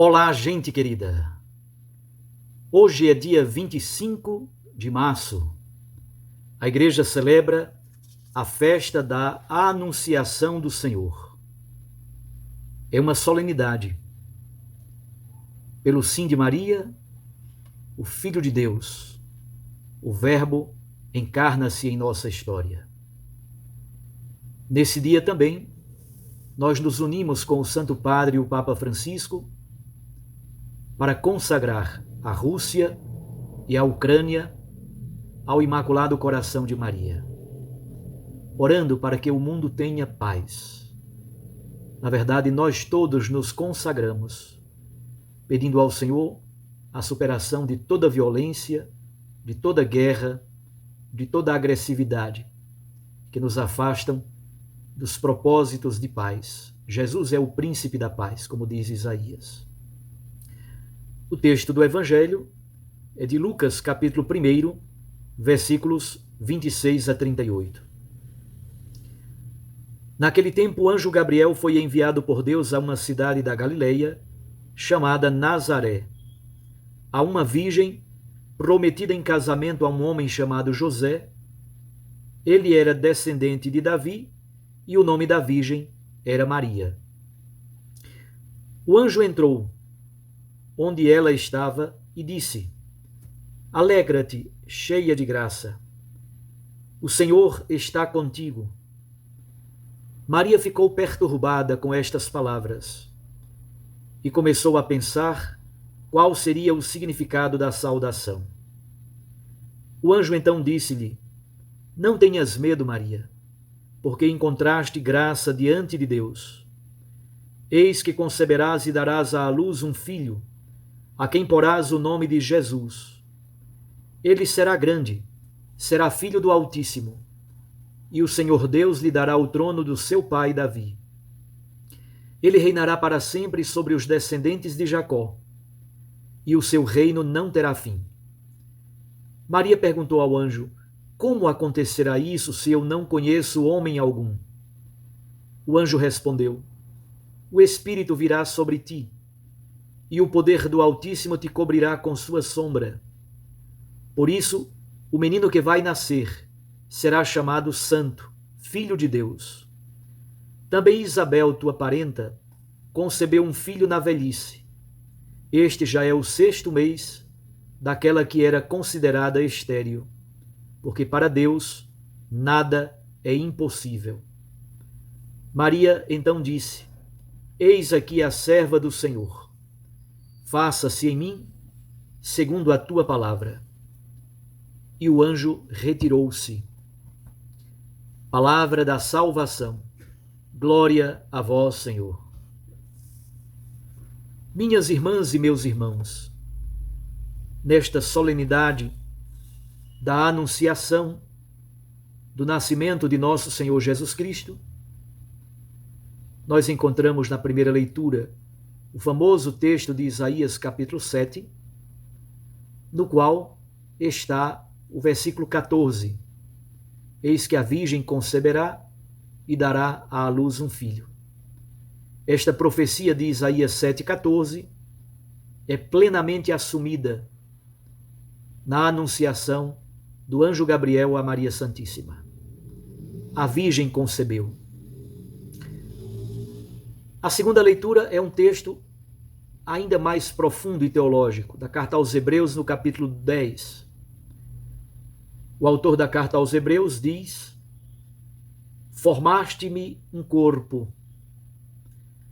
Olá, gente querida! Hoje é dia 25 de março. A igreja celebra a festa da Anunciação do Senhor. É uma solenidade. Pelo sim de Maria, o Filho de Deus, o Verbo encarna-se em nossa história. Nesse dia também, nós nos unimos com o Santo Padre, o Papa Francisco, para consagrar a Rússia e a Ucrânia ao Imaculado Coração de Maria, orando para que o mundo tenha paz. Na verdade, nós todos nos consagramos, pedindo ao Senhor a superação de toda violência, de toda guerra, de toda agressividade que nos afastam dos propósitos de paz. Jesus é o príncipe da paz, como diz Isaías. O texto do Evangelho é de Lucas, capítulo 1, versículos 26 a 38. Naquele tempo, o anjo Gabriel foi enviado por Deus a uma cidade da Galileia, chamada Nazaré, a uma virgem prometida em casamento a um homem chamado José. Ele era descendente de Davi e o nome da virgem era Maria. O anjo entrou onde ela estava e disse: Alegra-te, cheia de graça. O Senhor está contigo. Maria ficou perturbada com estas palavras e começou a pensar qual seria o significado da saudação. O anjo então disse-lhe: Não tenhas medo, Maria, porque encontraste graça diante de Deus. Eis que conceberás e darás à luz um filho, a quem porás o nome de Jesus. Ele será grande, será filho do Altíssimo, e o Senhor Deus lhe dará o trono do seu pai Davi. Ele reinará para sempre sobre os descendentes de Jacó, e o seu reino não terá fim. Maria perguntou ao anjo: Como acontecerá isso se eu não conheço homem algum? O anjo respondeu: O Espírito virá sobre ti, e o poder do Altíssimo te cobrirá com sua sombra. Por isso, o menino que vai nascer será chamado Santo, Filho de Deus. Também Isabel, tua parenta, concebeu um filho na velhice. Este já é o 6º mês daquela que era considerada estéril, porque para Deus nada é impossível. Maria então disse: Eis aqui a serva do Senhor. Faça-se em mim segundo a tua palavra. E o anjo retirou-se. Palavra da salvação. Glória a vós, Senhor. Minhas irmãs e meus irmãos, nesta solenidade da Anunciação do nascimento de nosso Senhor Jesus Cristo, nós encontramos na primeira leitura o famoso texto de Isaías capítulo 7, no qual está o versículo 14. Eis que a virgem conceberá e dará à luz um filho. Esta profecia de Isaías 7,14 é plenamente assumida na anunciação do anjo Gabriel a Maria Santíssima. A virgem concebeu. A segunda leitura é um texto ainda mais profundo e teológico, da carta aos Hebreus, no capítulo 10. O autor da carta aos Hebreus diz: Formaste-me um corpo.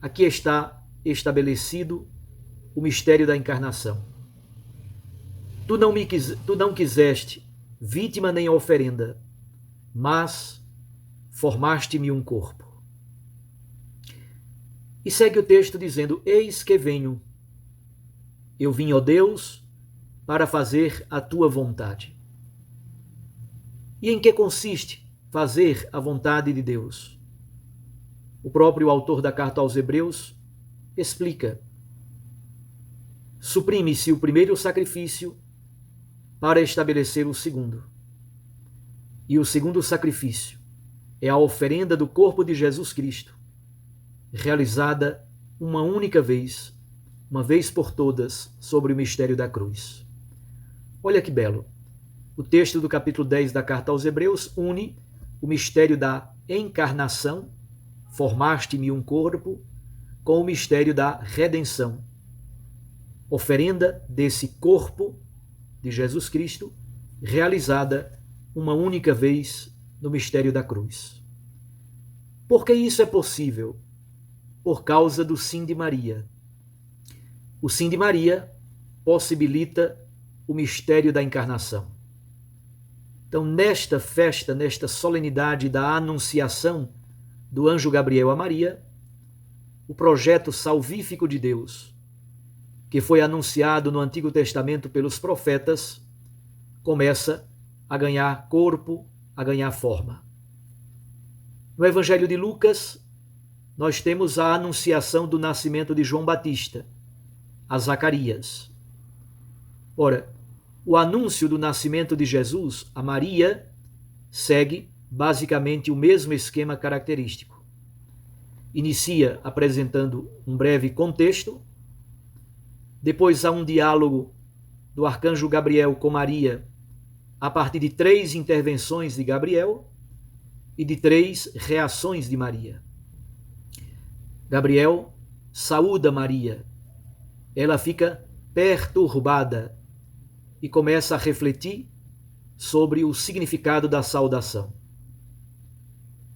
Aqui está estabelecido o mistério da encarnação. Tu não quiseste vítima nem oferenda, mas formaste-me um corpo. E segue o texto dizendo: Eis que venho. Eu vim, ó Deus, para fazer a tua vontade. E em que consiste fazer a vontade de Deus? O próprio autor da carta aos Hebreus explica: Suprime-se o primeiro sacrifício para estabelecer o segundo. E o segundo sacrifício é a oferenda do corpo de Jesus Cristo, realizada uma única vez uma vez por todas, sobre o mistério da cruz. Olha que belo. O texto do capítulo 10 da carta aos Hebreus une o mistério da encarnação, formaste-me um corpo, com o mistério da redenção, oferenda desse corpo de Jesus Cristo, realizada uma única vez no mistério da cruz. Por que isso é possível? Por causa do sim de Maria. O sim de Maria possibilita o mistério da encarnação. Então, nesta festa, nesta solenidade da anunciação do anjo Gabriel a Maria, o projeto salvífico de Deus, que foi anunciado no Antigo Testamento pelos profetas, começa a ganhar corpo, a ganhar forma. No Evangelho de Lucas, nós temos a anunciação do nascimento de João Batista a Zacarias. Ora, o anúncio do nascimento de Jesus a Maria segue basicamente o mesmo esquema característico. Inicia apresentando um breve contexto, depois há um diálogo do arcanjo Gabriel com Maria a partir de 3 intervenções de Gabriel e de 3 reações de Maria. Gabriel saúda Maria, ela fica perturbada e começa a refletir sobre o significado da saudação.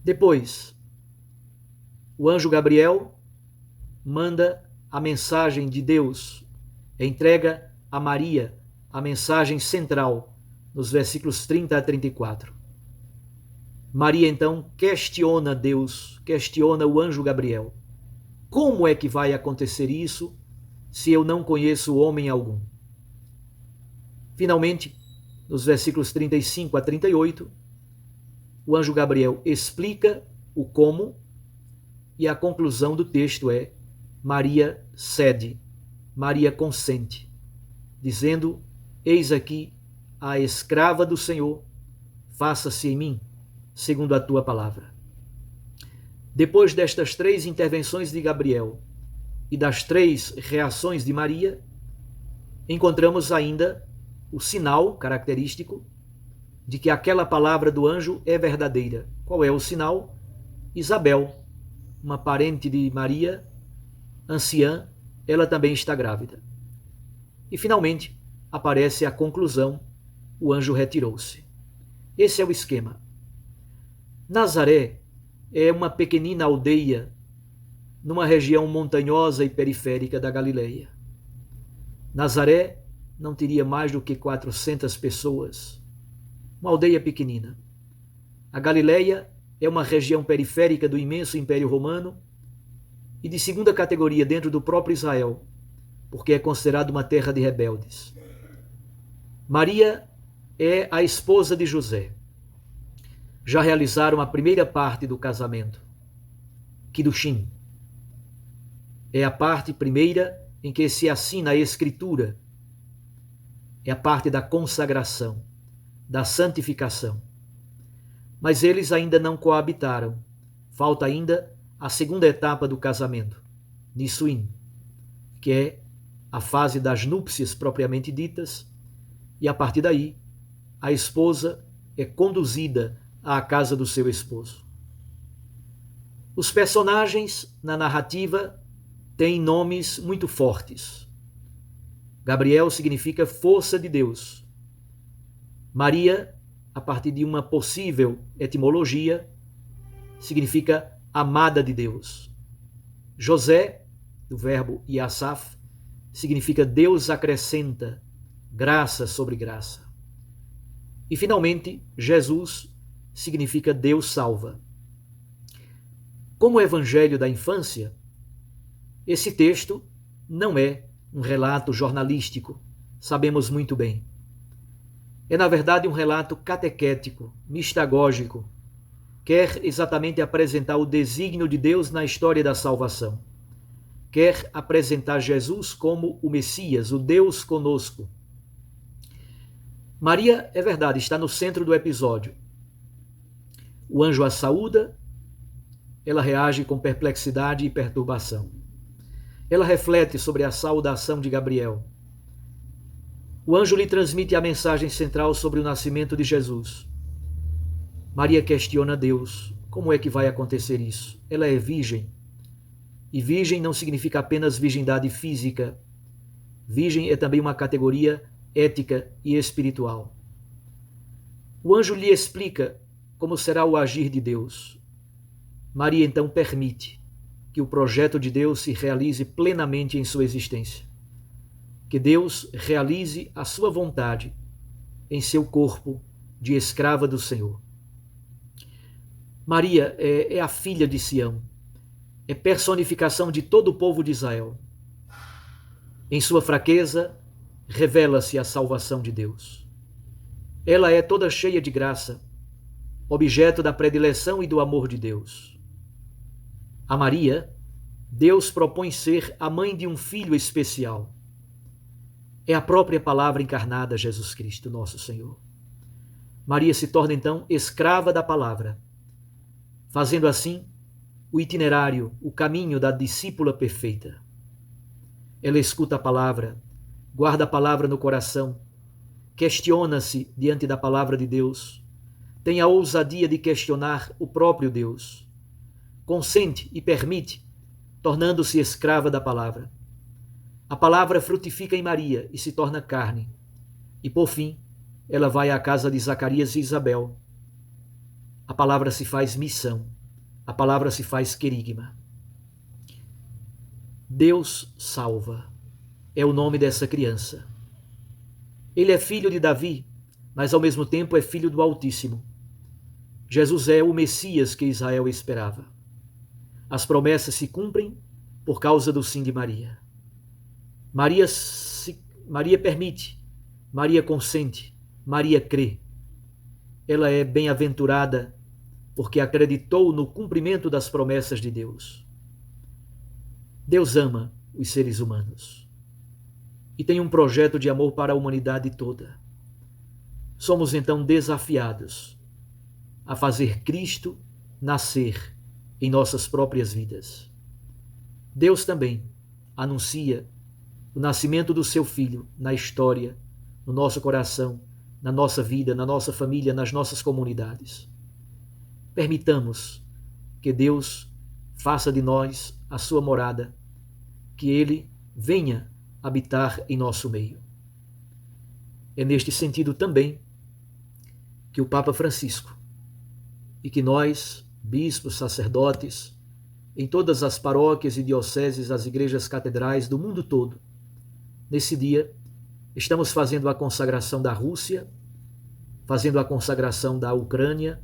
Depois, o anjo Gabriel manda a mensagem de Deus, entrega a Maria a mensagem central, nos versículos 30 a 34. Maria então questiona Deus, questiona o anjo Gabriel. Como é que vai acontecer isso se eu não conheço homem algum? Finalmente, nos versículos 35 a 38, o anjo Gabriel explica o como e a conclusão do texto é: Maria cede, Maria consente, dizendo: eis aqui a escrava do Senhor, faça-se em mim segundo a tua palavra. Depois destas 3 intervenções de Gabriel e das 3 reações de Maria, encontramos ainda o sinal característico de que aquela palavra do anjo é verdadeira. Qual é o sinal? Isabel, uma parente de Maria, anciã, ela também está grávida. E finalmente aparece a conclusão: o anjo retirou-se. Esse é o esquema. Nazaré é uma pequenina aldeia numa região montanhosa e periférica da Galileia. Nazaré não teria mais do que 400 pessoas, uma aldeia pequenina. A Galileia é uma região periférica do imenso Império Romano e de segunda categoria dentro do próprio Israel, porque é considerada uma terra de rebeldes. Maria é a esposa de José. Já realizaram a primeira parte do casamento, Kiddushin. É a parte primeira em que se assina a escritura. É a parte da consagração, da santificação. Mas eles ainda não coabitaram. Falta ainda a segunda etapa do casamento, Nissuim, que é a fase das núpcias propriamente ditas, e a partir daí a esposa é conduzida à casa do seu esposo. Os personagens na narrativa têm nomes muito fortes. Gabriel significa força de Deus. Maria, a partir de uma possível etimologia, significa amada de Deus. José, do verbo Yasaf, significa Deus acrescenta, graça sobre graça. E finalmente, Jesus significa Deus salva. Como o evangelho da infância, esse texto não é um relato jornalístico, sabemos muito bem. É, na verdade, um relato catequético, mistagógico, quer exatamente apresentar o desígnio de Deus na história da salvação. Quer apresentar Jesus como o Messias, o Deus conosco. Maria, é verdade, está no centro do episódio. O anjo a saúda, ela reage com perplexidade e perturbação. Ela reflete sobre a saudação de Gabriel. O anjo lhe transmite a mensagem central sobre o nascimento de Jesus. Maria questiona Deus. Como é que vai acontecer isso? Ela é virgem. E virgem não significa apenas virgindade física. Virgem é também uma categoria ética e espiritual. O anjo lhe explica como será o agir de Deus. Maria então permite que o projeto de Deus se realize plenamente em sua existência. Que Deus realize a sua vontade em seu corpo de escrava do Senhor. Maria é a filha de Sião, é personificação de todo o povo de Israel. Em sua fraqueza, revela-se a salvação de Deus. Ela é toda cheia de graça, objeto da predileção e do amor de Deus. A Maria, Deus propõe ser a mãe de um filho especial. É a própria palavra encarnada, Jesus Cristo, nosso Senhor. Maria se torna então escrava da palavra, fazendo assim o itinerário, o caminho da discípula perfeita. Ela escuta a palavra, guarda a palavra no coração, questiona-se diante da palavra de Deus, tem a ousadia de questionar o próprio Deus, consente e permite, tornando-se escrava da palavra. A palavra frutifica em Maria e se torna carne. E por fim, ela vai à casa de Zacarias e Isabel. A palavra se faz missão. A palavra se faz querigma. Deus salva. É o nome dessa criança. Ele é filho de Davi, mas ao mesmo tempo é filho do Altíssimo. Jesus é o Messias que Israel esperava. As promessas se cumprem por causa do sim de Maria. Maria permite, Maria consente, Maria crê. Ela é bem-aventurada porque acreditou no cumprimento das promessas de Deus. Deus ama os seres humanos e tem um projeto de amor para a humanidade toda. Somos então desafiados a fazer Cristo nascer em nossas próprias vidas. Deus também anuncia o nascimento do seu Filho na história, no nosso coração, na nossa vida, na nossa família, nas nossas comunidades. Permitamos que Deus faça de nós a sua morada, que Ele venha habitar em nosso meio. É neste sentido também que o Papa Francisco e que nós, bispos, sacerdotes, em todas as paróquias e dioceses, as igrejas catedrais do mundo todo, nesse dia, estamos fazendo a consagração da Rússia, fazendo a consagração da Ucrânia,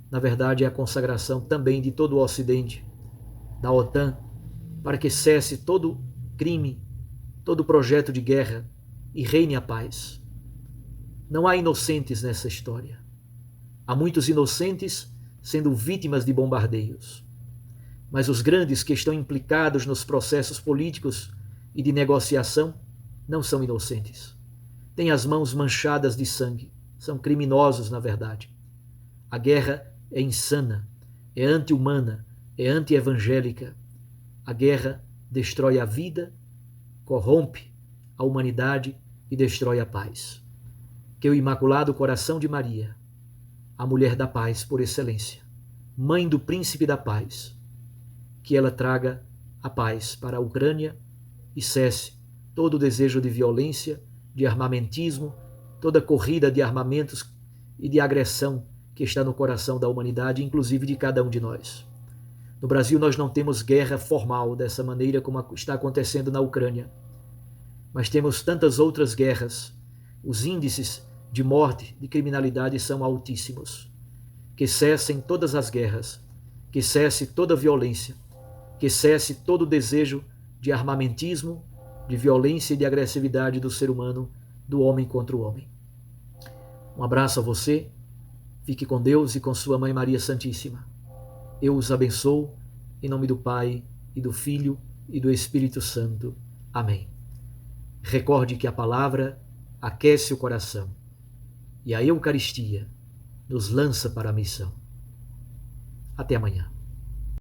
na verdade é a consagração também de todo o Ocidente, da OTAN, para que cesse todo crime, todo projeto de guerra e reine a paz. Não há inocentes nessa história. Há muitos inocentes sendo vítimas de bombardeios. Mas os grandes que estão implicados nos processos políticos e de negociação não são inocentes. Têm as mãos manchadas de sangue. São criminosos, na verdade. A guerra é insana, é anti-humana, é anti-evangélica. A guerra destrói a vida, corrompe a humanidade e destrói a paz. Que o Imaculado Coração de Maria, a mulher da paz por excelência, mãe do príncipe da paz, que ela traga a paz para a Ucrânia e cesse todo o desejo de violência, de armamentismo, toda corrida de armamentos e de agressão que está no coração da humanidade, inclusive de cada um de nós. No Brasil nós não temos guerra formal dessa maneira como está acontecendo na Ucrânia, mas temos tantas outras guerras. Os índices de morte, de criminalidade são altíssimos. Que cessem todas as guerras, que cesse toda a violência, que cesse todo o desejo de armamentismo, de violência e de agressividade do ser humano, do homem contra o homem. Um abraço a você, fique com Deus e com sua Mãe Maria Santíssima. Eu os abençoo, em nome do Pai, e do Filho, e do Espírito Santo. Amém. Recorde que a palavra aquece o coração, e a Eucaristia nos lança para a missão. Até amanhã.